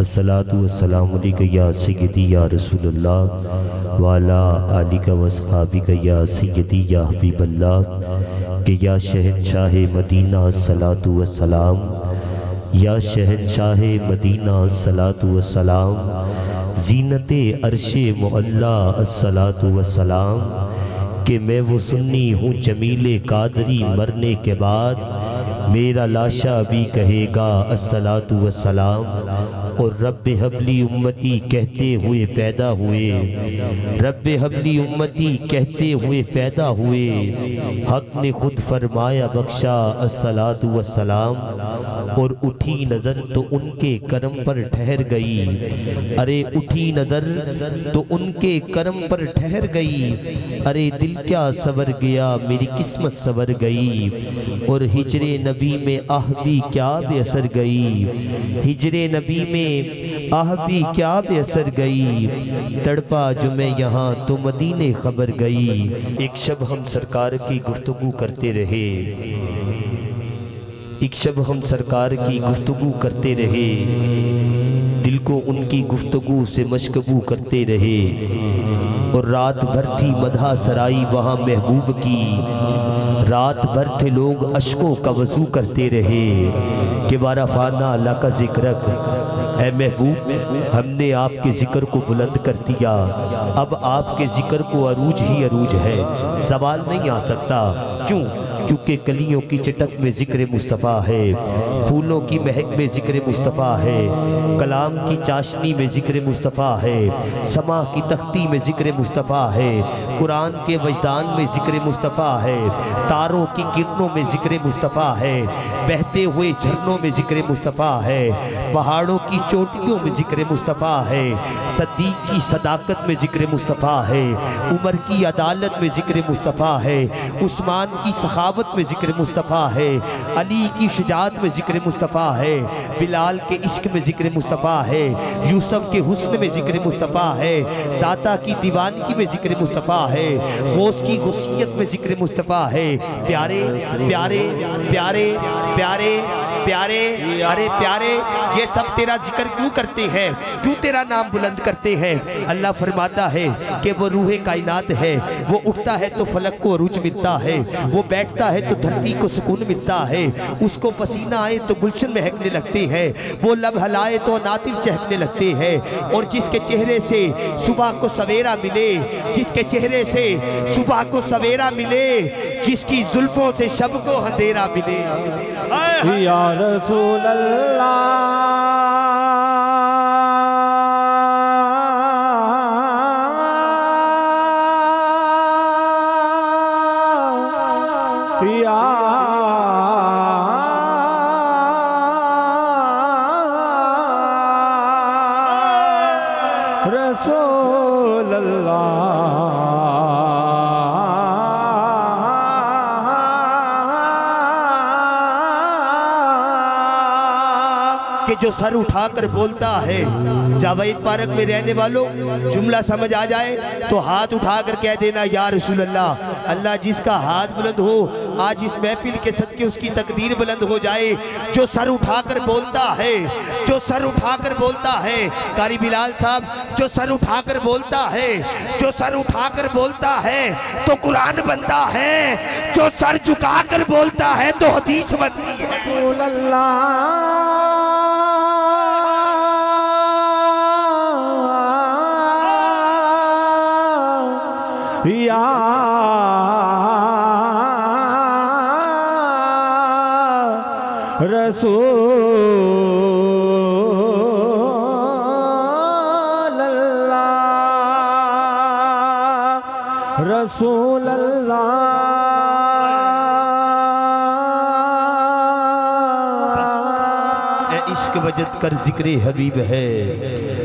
الصلاۃ والسلام علیکہ یا سیدی یا رسول اللہ وعلا آلک و اصحابک یا سیدی یا حبیب اللہ کہ یا شہنشاہ مدینہ الصلاۃ والسلام، یا شہنشاہ مدینہ الصلاۃ والسلام، زینت عرش معلا الصلاۃ والسلام، کہ میں وہ سنی ہوں جمیل قادری مرنے کے بعد میرا لاشا بھی کہے گا الصلاۃ والسلام، اور رب حبلی امتی کہتے ہوئے پیدا ہوئے، رب حبلی امتی کہتے ہوئے پیدا ہوئے، حق نے خود فرمایا بخشا الصلاۃ والسلام، اور اٹھی نظر تو ان کے کرم پر ٹھہر گئی، ارے اٹھی نظر تو ان کے کرم پر ٹھہر گئی، ارے دل کیا سور گیا میری قسمت سور گئی، اور ہجر نبی میں آہ بھی کیا بے اثر گئی، ہجر نبی میں آہ بھی کیا بے اثر گئی، تڑپا جو میں یہاں تو مدینے خبر گئی۔ ایک شب ہم سرکار کی گفتگو کرتے رہے، ایک شب ہم سرکار کی گفتگو کرتے رہے، دل کو ان کی گفتگو سے مشغول کرتے رہے، اور رات بھر تھی مدح سرائی وہاں محبوب کی، رات بھر تھے لوگ اشکوں کا وضو کرتے رہے، کہ وارفعنا لک ذکرک، اے محبوب ہم نے آپ کے ذکر کو بلند کر دیا، اب آپ کے ذکر کو عروج ہی عروج ہے، زوال نہیں آ سکتا۔ کیوں؟ کیونکہ کلیوں کی چٹک میں ذکر مصطفیٰ ہے، پھولوں کی مہک میں ذکر مصطفیٰ ہے، کلام کی چاشنی میں ذکر مصطفیٰ ہے، سما کی تختی میں ذکر مصطفیٰ ہے، قرآن کے وجدان میں ذکر مصطفیٰ ہے، تاروں کی کرنوں میں ذکر مصطفیٰ ہے، بہتے ہوئے جھرنوں میں ذکر مصطفیٰ ہے، پہاڑوں کی چوٹیوں میں ذکر مصطفیٰ ہے، صدیق کی صداقت میں ذکر مصطفیٰ ہے، عمر کی عدالت میں ذکر مصطفیٰ ہے، عثمان کی سخاوت میں ذکر مصطفیٰ ہے، علی کی شجاعت میں ذکر مصطفیٰ ہے، بلال کے عشق میں ذکر مصطفیٰ ہے، یوسف کے حسن میں ذکر مصطفیٰ ہے، داتا کی دیوانگی میں ذکر مصطفیٰ ہے، غوث کی غوثیت میں ذکر مصطفیٰ ہے۔ پیارے پیارے پیارے پیارے پیارے ارے پیارے، یہ سب تیرا ذکر کیوں کرتے ہیں، کیوں تیرا نام بلند کرتے ہیں؟ اللہ فرماتا ہے کہ وہ روح کائنات ہے، وہ اٹھتا ہے تو فلک کو عروج ملتا ہے، وہ بیٹھتا ہے تو دھرتی کو سکون ملتا ہے، اس کو پسینہ آئے تو گلشن مہکنے لگتے ہیں، وہ لب ہلائے تو ناطر چہکنے لگتے ہیں، اور جس کے چہرے سے صبح کو سویرا ملے، جس کے چہرے سے صبح کو سویرا ملے، جس کی زلفوں سے شب کو اندھیرا ملے، یا رسول اللہ یا رسول اللہ، کہ جو سر اٹھا کر بولتا ہے، جاوید پارک میں رہنے والوں جملہ سمجھ آ جائے تو ہاتھ اٹھا کر کہہ دینا یا رسول اللہ۔ اللہ جس کا ہاتھ بلند ہو آج اس محفل کے صدقے اس کی تقدیر بلند ہو جائے۔ جو سر اٹھا کر بولتا ہے، جو سر اٹھا کر بولتا ہے، قاری بلال صاحب، جو سر اٹھا کر بولتا ہے، جو سر اٹھا کر بولتا ہے تو قرآن بنتا ہے، جو سر جھکا کر بولتا ہے تو حدیث بنتی ہے۔ رسول اللہ یا رسول اللہ، رسول اللہ۔ اے عشق وجد کر ذکر حبیب ہے،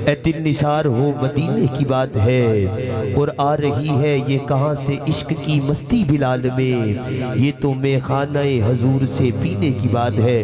اے دل نثار ہو مدینے کی بات ہے، اور آ رہی ہے یہ کہاں سے عشق کی مستی بلال میں، یہ تو میخانہ حضور سے پینے کی بات ہے۔